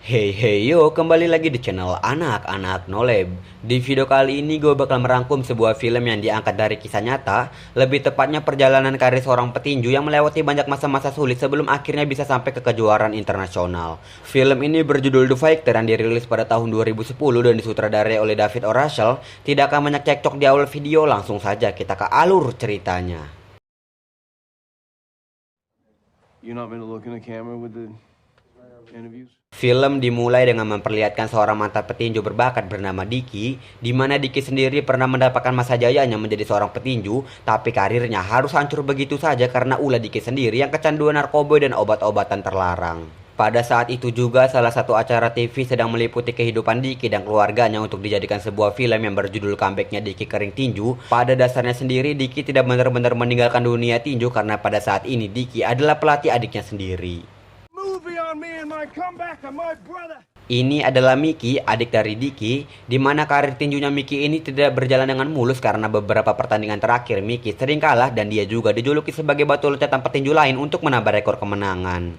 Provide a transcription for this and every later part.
Hey hey yo, kembali lagi di channel Anak-Anak Noleb. Di video kali ini gue bakal merangkum sebuah film yang diangkat dari kisah nyata. Lebih tepatnya perjalanan karir seorang petinju yang melewati banyak masa-masa sulit sebelum akhirnya bisa sampai ke kejuaraan internasional. Film ini berjudul The Fighter yang dirilis pada tahun 2010 dan disutradarai oleh David O. Russell. Tidak akan banyak cekcok di awal video, langsung saja kita ke alur ceritanya. You're not gonna look in the camera with the interviews? Film dimulai dengan memperlihatkan seorang mantan petinju berbakat bernama Dicky, di mana Dicky sendiri pernah mendapatkan masa jayanya menjadi seorang petinju, tapi karirnya harus hancur begitu saja karena ulah Dicky sendiri yang kecanduan narkoba dan obat-obatan terlarang. Pada saat itu juga salah satu acara TV sedang meliputi kehidupan Dicky dan keluarganya untuk dijadikan sebuah film yang berjudul Comebacknya Dicky Kering Tinju. Pada dasarnya sendiri Dicky tidak benar-benar meninggalkan dunia tinju karena pada saat ini Dicky adalah pelatih adiknya sendiri. Ini adalah Mickey, adik dari Dicky, di mana karir tinjunya Mickey ini tidak berjalan dengan mulus karena beberapa pertandingan terakhir Mickey sering kalah dan dia juga dijuluki sebagai batu loncatan petinju lain untuk menambah rekor kemenangan.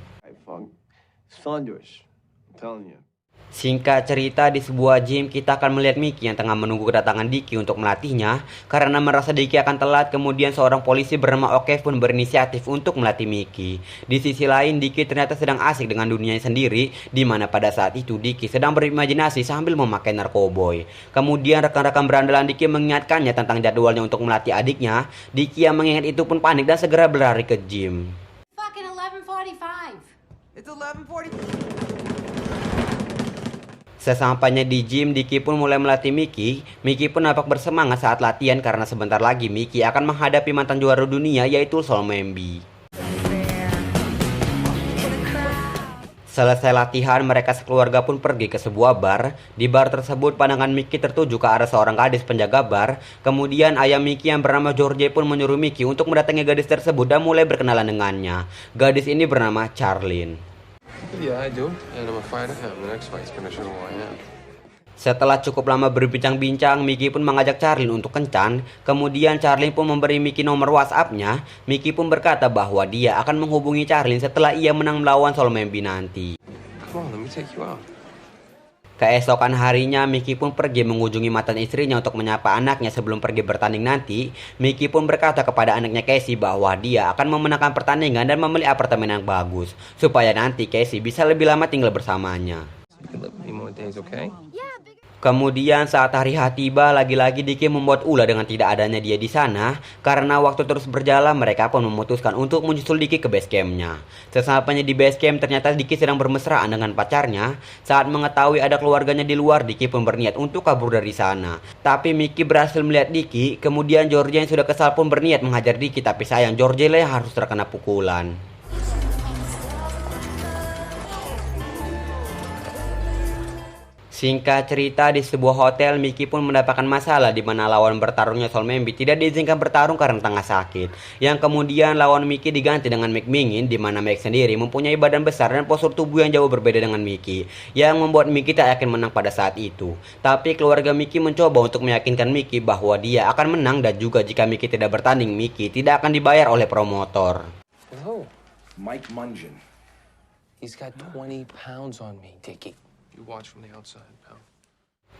Singkat cerita, di sebuah gym kita akan melihat Mickey yang tengah menunggu kedatangan Dicky untuk melatihnya. Karena merasa Dicky akan telat, kemudian seorang polisi bernama Oke pun berinisiatif untuk melatih Mickey. Di sisi lain, Dicky ternyata sedang asik dengan dunianya sendiri, di mana pada saat itu Dicky sedang berimajinasi sambil memakai narkoboy. Kemudian rekan-rekan berandalan Dicky mengingatkannya tentang jadwalnya untuk melatih adiknya. Dicky yang mengingat itu pun panik dan segera berlari ke gym. Fucking 11:45. It's 11:45. Sesampainya di gym, Dicky pun mulai melatih Mickey. Mickey pun nampak bersemangat saat latihan karena sebentar lagi Mickey akan menghadapi mantan juara dunia yaitu Sol Membi. Selesai latihan, mereka sekeluarga pun pergi ke sebuah bar. Di bar tersebut, pandangan Mickey tertuju ke arah seorang gadis penjaga bar. Kemudian ayah Mickey yang bernama George pun menyuruh Mickey untuk mendatangi gadis tersebut dan mulai berkenalan dengannya. Gadis ini bernama Charlene. Yeah, I do. And I'm a fighter. The next fight's gonna show who I am. Setelah cukup lama berbincang-bincang, Mickey pun mengajak Charlene untuk kencan. Kemudian Charlene pun memberi Mickey nomor WhatsApp-nya. Mickey pun berkata bahwa dia akan menghubungi Charlene setelah ia menang melawan Sol Membi nanti. Come on, let me take you out. Keesokan harinya, Mickey pun pergi mengunjungi mantan istrinya untuk menyapa anaknya sebelum pergi bertanding nanti. Mickey pun berkata kepada anaknya Casey bahwa dia akan memenangkan pertandingan dan membeli apartemen yang bagus, supaya nanti Casey bisa lebih lama tinggal bersamanya. Kemudian saat hari H tiba, lagi-lagi Dicky membuat ulah dengan tidak adanya dia di sana. Karena waktu terus berjalan, mereka pun memutuskan untuk menyusul Dicky ke base campnya. Sesampainya di base camp, ternyata Dicky sedang bermesraan dengan pacarnya. Saat mengetahui ada keluarganya di luar, Dicky pun berniat untuk kabur dari sana. Tapi Mickey berhasil melihat Dicky. Kemudian George yang sudah kesal pun berniat menghajar Dicky, tapi sayang George lah yang harus terkena pukulan. Singkat cerita, di sebuah hotel, Mickey pun mendapatkan masalah di mana lawan bertarungnya Sol Membi tidak diizinkan bertarung karena tengah sakit. Yang kemudian lawan Mickey diganti dengan Mike Mingin, di mana Mike sendiri mempunyai badan besar dan postur tubuh yang jauh berbeda dengan Mickey, yang membuat Mickey tak yakin menang pada saat itu. Tapi keluarga Mickey mencoba untuk meyakinkan Mickey bahwa dia akan menang dan juga jika Mickey tidak bertanding, Mickey tidak akan dibayar oleh promotor. Hello, Mike Mungin. He's got 20 pounds on me, Dicky. You watch from the outside, pal.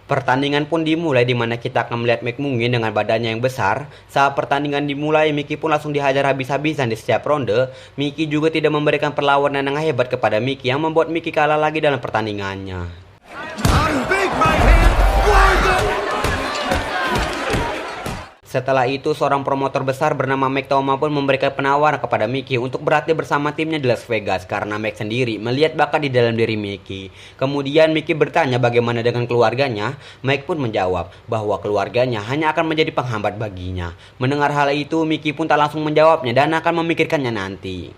Pertandingan pun dimulai di mana kita akan melihat Mike Mungin dengan badannya yang besar. Saat pertandingan dimulai, Mickey pun langsung dihajar habis-habisan di setiap ronde. Mickey juga tidak memberikan perlawanan yang hebat kepada Mickey yang membuat Mickey kalah lagi dalam pertandingannya. Setelah itu, seorang promotor besar bernama Mike Toma pun memberikan penawaran kepada Mickey untuk berlatih bersama timnya di Las Vegas karena Mike sendiri melihat bakat di dalam diri Mickey. Kemudian Mickey bertanya bagaimana dengan keluarganya. Mike pun menjawab bahwa keluarganya hanya akan menjadi penghambat baginya. Mendengar hal itu, Mickey pun tak langsung menjawabnya dan akan memikirkannya nanti.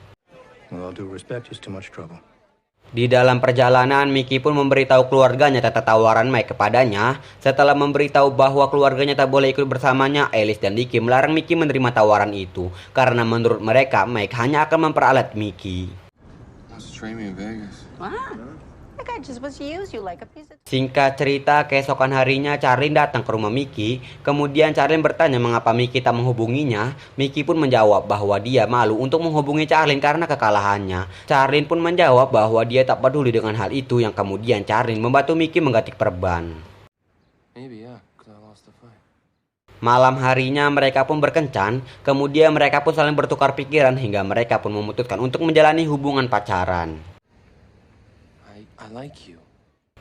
With all due respect, just too much trouble. Di dalam perjalanan, Mickey pun memberitahu keluarganya tentang tawaran Mike kepadanya. Setelah memberitahu bahwa keluarganya tak boleh ikut bersamanya, Alice dan Dicky melarang Mickey menerima tawaran itu. Karena menurut mereka, Mike hanya akan memperalat Mickey. Wants to train me in Vegas. What? That guy just wants to use you like a piece of... Singkat cerita, keesokan harinya Charlene datang ke rumah Mickey. Kemudian Charlene bertanya mengapa Mickey tak menghubunginya. Mickey pun menjawab bahwa dia malu untuk menghubungi Charlene karena kekalahannya. Charlene pun menjawab bahwa dia tak peduli dengan hal itu, yang kemudian Charlene membantu Mickey mengganti perban. Maybe, yeah, because I lost the fight. Malam harinya mereka pun berkencan. Kemudian mereka pun saling bertukar pikiran hingga mereka pun memutuskan untuk menjalani hubungan pacaran. I like you.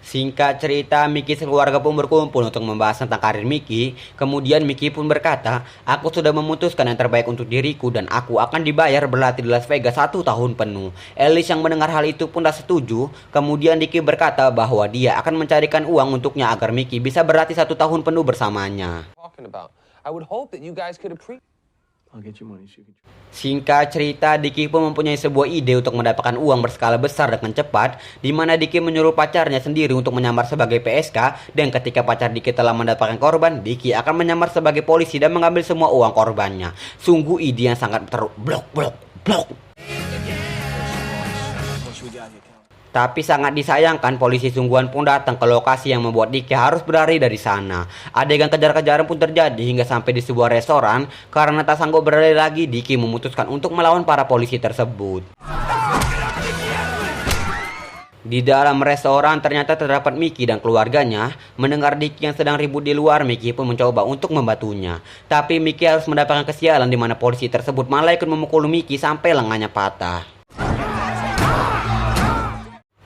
Singkat cerita, Mickey sekeluarga pun berkumpul untuk membahas tentang karir Mickey. Kemudian Mickey pun berkata, "Aku sudah memutuskan yang terbaik untuk diriku dan aku akan dibayar berlatih di Las Vegas 1 tahun penuh." Alice yang mendengar hal itu pun tak setuju. Kemudian Dicky berkata bahwa dia akan mencarikan uang untuknya agar Mickey bisa berlatih 1 tahun penuh bersamanya. Talking about. I would hope that you guys could appreciate. I'll get you money so you can... Singkat cerita, Dicky pun mempunyai sebuah ide untuk mendapatkan uang berskala besar dengan cepat, di mana Dicky menyuruh pacarnya sendiri untuk menyamar sebagai PSK, dan ketika pacar Dicky telah mendapatkan korban, Dicky akan menyamar sebagai polisi dan mengambil semua uang korbannya. Sungguh ide yang sangat blok. Tapi sangat disayangkan, polisi sungguhan pun datang ke lokasi yang membuat Dicky harus berlari dari sana. Adegan kejar-kejaran pun terjadi hingga sampai di sebuah restoran. Karena tak sanggup berlari lagi, Dicky memutuskan untuk melawan para polisi tersebut. Di dalam restoran ternyata terdapat Mickey dan keluarganya. Mendengar Dicky yang sedang ribut di luar, Mickey pun mencoba untuk membantunya. Tapi Mickey harus mendapatkan kesialan di mana polisi tersebut malah ikut memukul Mickey sampai lengannya patah.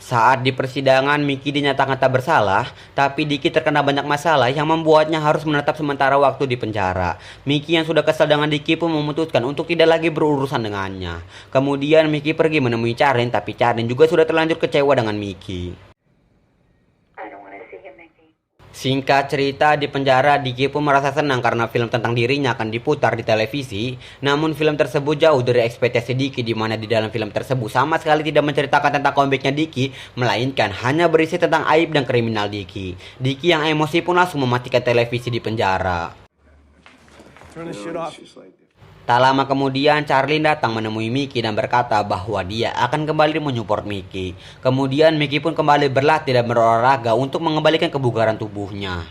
Saat di persidangan, Mickey dinyatakan tak bersalah, tapi Dicky terkena banyak masalah yang membuatnya harus menetap sementara waktu di penjara. Mickey yang sudah kesal dengan Dicky pun memutuskan untuk tidak lagi berurusan dengannya. Kemudian Mickey pergi menemui Charlene, tapi Charlene juga sudah terlanjur kecewa dengan Mickey. Singkat cerita, di penjara Dicky pun merasa senang karena film tentang dirinya akan diputar di televisi. Namun film tersebut jauh dari ekspektasi Dicky, di mana di dalam film tersebut sama sekali tidak menceritakan tentang comebacknya Dicky, melainkan hanya berisi tentang aib dan kriminal Dicky. Dicky yang emosi pun langsung mematikan televisi di penjara. Turn this shit off. Tak lama kemudian Charlene datang menemui Mickey dan berkata bahwa dia akan kembali menyupport Mickey. Kemudian Mickey pun kembali berlatih dan berolahraga untuk mengembalikan kebugaran tubuhnya.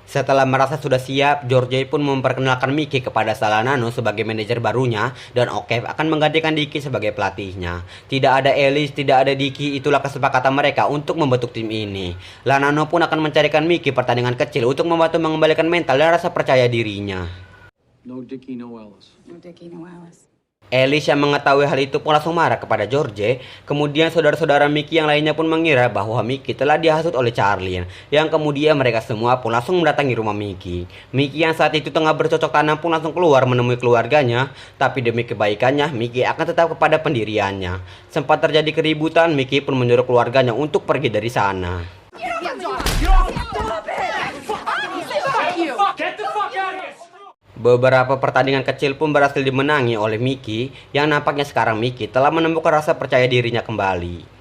Setelah merasa sudah siap, George pun memperkenalkan Mickey kepada Salanano sebagai manajer barunya, dan O'Keefe akan menggantikan Dicky sebagai pelatihnya. Tidak ada Alice, tidak ada Dicky, itulah kesepakatan mereka untuk membentuk tim ini. Lanano pun akan mencarikan Mickey pertandingan kecil untuk membantu mengembalikan mental dan rasa percaya dirinya. No Dickie, no Alice. No Dickie, no Alice. Alice yang mengetahui hal itu pun langsung marah kepada George. Kemudian saudara-saudara Mickey yang lainnya pun mengira bahwa Mickey telah dihasut oleh Charlene, yang kemudian mereka semua pun langsung mendatangi rumah Mickey. Mickey yang saat itu tengah bercocok tanam pun langsung keluar menemui keluarganya. Tapi demi kebaikannya, Mickey akan tetap kepada pendiriannya. Sempat terjadi keributan, Mickey pun menyuruh keluarganya untuk pergi dari sana. Beberapa pertandingan kecil pun berhasil dimenangi oleh Mickey, yang nampaknya sekarang Mickey telah menemukan rasa percaya dirinya kembali.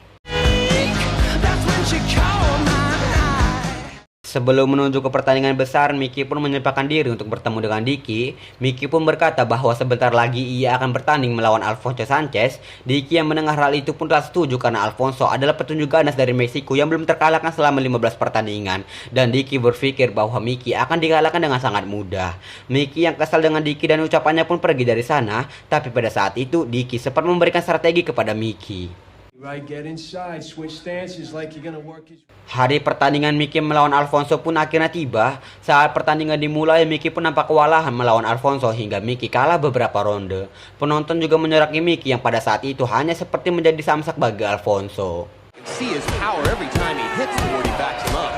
Sebelum menuju ke pertandingan besar, Mickey pun menyempatkan diri untuk bertemu dengan Dicky. Mickey pun berkata bahwa sebentar lagi ia akan bertanding melawan Alfonso Sanchez. Dicky yang mendengar hal itu pun tak setuju karena Alfonso adalah petunjuk ganas dari Meksiko yang belum terkalahkan selama 15 pertandingan. Dan Dicky berpikir bahwa Mickey akan dikalahkan dengan sangat mudah. Mickey yang kesal dengan Dicky dan ucapannya pun pergi dari sana. Tapi pada saat itu, Dicky sempat memberikan strategi kepada Mickey. Right, get inside, switch stances like you're gonna work his... Hari pertandingan Mickey melawan Alfonso pun akhirnya tiba. Saat pertandingan dimulai, Mickey pun nampak kewalahan melawan Alfonso hingga Mickey kalah beberapa ronde. Penonton juga menyeraki Mickey yang pada saat itu hanya seperti menjadi samsak bagi Alfonso. See his power every time he hits the 40 backs him up.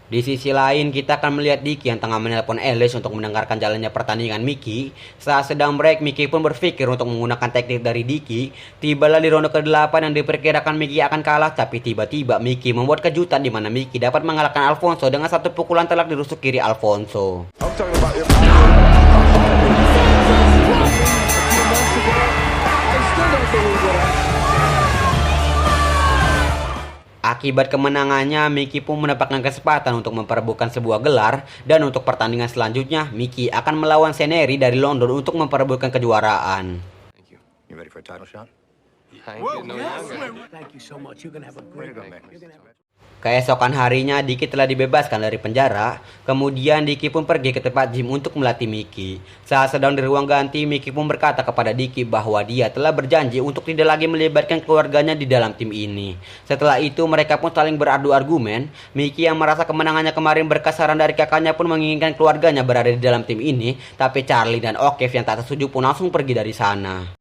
Di sisi lain, kita akan melihat Dicky yang tengah menelpon Alice untuk mendengarkan jalannya pertandingan Mickey. Saat sedang break, Mickey pun berpikir untuk menggunakan teknik dari Dicky. Tibalah di ronde ke-8 yang diperkirakan Mickey akan kalah, tapi tiba-tiba Mickey membuat kejutan di mana Mickey dapat mengalahkan Alfonso dengan satu pukulan telak di rusuk kiri Alfonso. Akibat kemenangannya, Mickey pun mendapatkan kesempatan untuk memperebutkan sebuah gelar, dan untuk pertandingan selanjutnya, Mickey akan melawan Seneri dari London untuk memperebutkan kejuaraan. Thank you. You ready for a title shot? I ain't getting no younger. Thank you so much. You're gonna have a great night. Keesokan harinya, Dicky telah dibebaskan dari penjara. Kemudian Dicky pun pergi ke tempat gym untuk melatih Mickey. Saat sedang di ruang ganti, Mickey pun berkata kepada Dicky bahwa dia telah berjanji untuk tidak lagi melibatkan keluarganya di dalam tim ini. Setelah itu, mereka pun saling beradu argumen. Mickey yang merasa kemenangannya kemarin berkat saran dari kakaknya pun menginginkan keluarganya berada di dalam tim ini. Tapi Charlie dan O'Keefe yang tak setuju pun langsung pergi dari sana.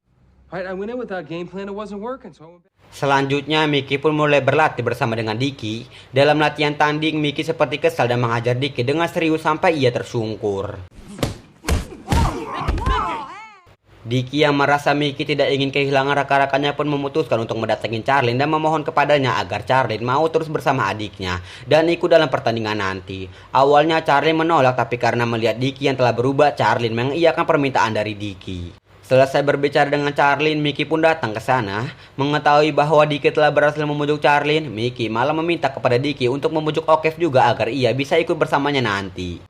All right, I went in with that game plan. It wasn't working, so I went back. Selanjutnya, Mickey pun mulai berlatih bersama dengan Dicky. Dalam latihan tanding, Mickey seperti kesal dan menghajar Dicky dengan serius sampai ia tersungkur. Dicky yang merasa Mickey tidak ingin kehilangan rakan-rakannya pun memutuskan untuk mendatangi Charlene dan memohon kepadanya agar Charlene mau terus bersama adiknya dan ikut dalam pertandingan nanti. Awalnya Charlene menolak, tapi karena melihat Dicky yang telah berubah, Charlene mengiyakan permintaan dari Dicky. Selesai berbicara dengan Charlene, Mickey pun datang ke sana. Mengetahui bahwa Dicky telah berhasil memujuk Charlene, Mickey malah meminta kepada Dicky untuk memujuk O'Keefe juga agar ia bisa ikut bersamanya nanti.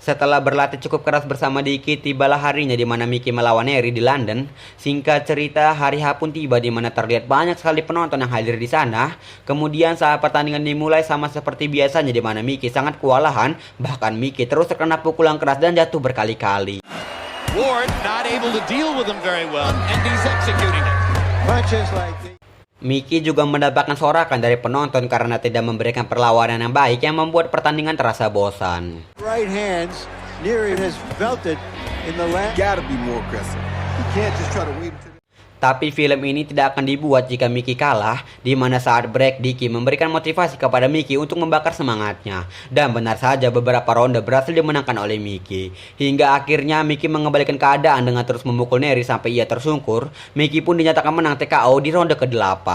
Setelah berlatih cukup keras bersama Dicky, tibalah harinya di mana Mickey melawan Neri di London. Singkat cerita, hari H pun tiba di mana terlihat banyak sekali penonton yang hadir di sana. Kemudian saat pertandingan dimulai, sama seperti biasanya di mana Mickey sangat kewalahan, bahkan Mickey terus terkena pukulan keras dan jatuh berkali-kali. Ward not able to deal with him very well, and he's executing it. Punches like these. Mickey juga mendapatkan sorakan dari penonton karena tidak memberikan perlawanan yang baik yang membuat pertandingan terasa bosan. Right hands. Neri has felt it in the last. Gotta be more aggressive. You can't just try to wait until. Tapi film ini tidak akan dibuat jika Mickey kalah, di mana saat break Dicky memberikan motivasi kepada Mickey untuk membakar semangatnya. Dan benar saja beberapa ronde berhasil dimenangkan oleh Mickey. Hingga akhirnya Mickey mengembalikan keadaan dengan terus memukul Neri sampai ia tersungkur. Mickey pun dinyatakan menang TKO di ronde ke-8.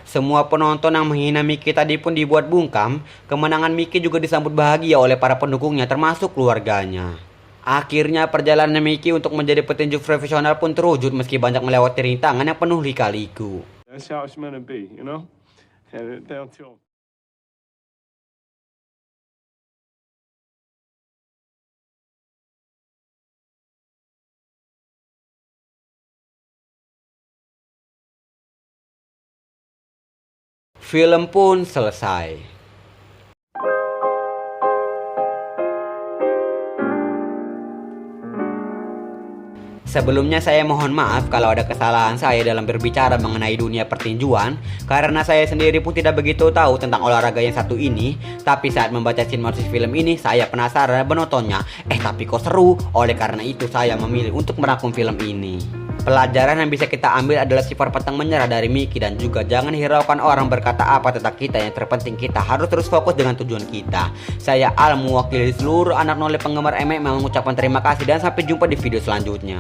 Semua penonton yang menghina Mickey tadi pun dibuat bungkam. Kemenangan Mickey juga disambut bahagia oleh para pendukungnya termasuk keluarganya. Akhirnya perjalanan Mickey untuk menjadi petinju profesional pun terwujud meski banyak melewati rintangan yang penuh lika-liku. That's how it's meant to be, you know? And down to. Film pun selesai. Sebelumnya saya mohon maaf kalau ada kesalahan saya dalam berbicara mengenai dunia pertinjuan, karena saya sendiri pun tidak begitu tahu tentang olahraga yang satu ini. Tapi saat membaca sinopsis film ini, saya penasaran menontonnya. Tapi kok seru? Oleh karena itu saya memilih untuk merangkum film ini. Pelajaran yang bisa kita ambil adalah sifat pantang menyerah dari Mickey, dan juga jangan hiraukan orang berkata apa tentang kita. Yang terpenting kita harus terus fokus dengan tujuan kita. Saya Al, mewakili seluruh anak noleh penggemar MMA, mengucapkan terima kasih dan sampai jumpa di video selanjutnya.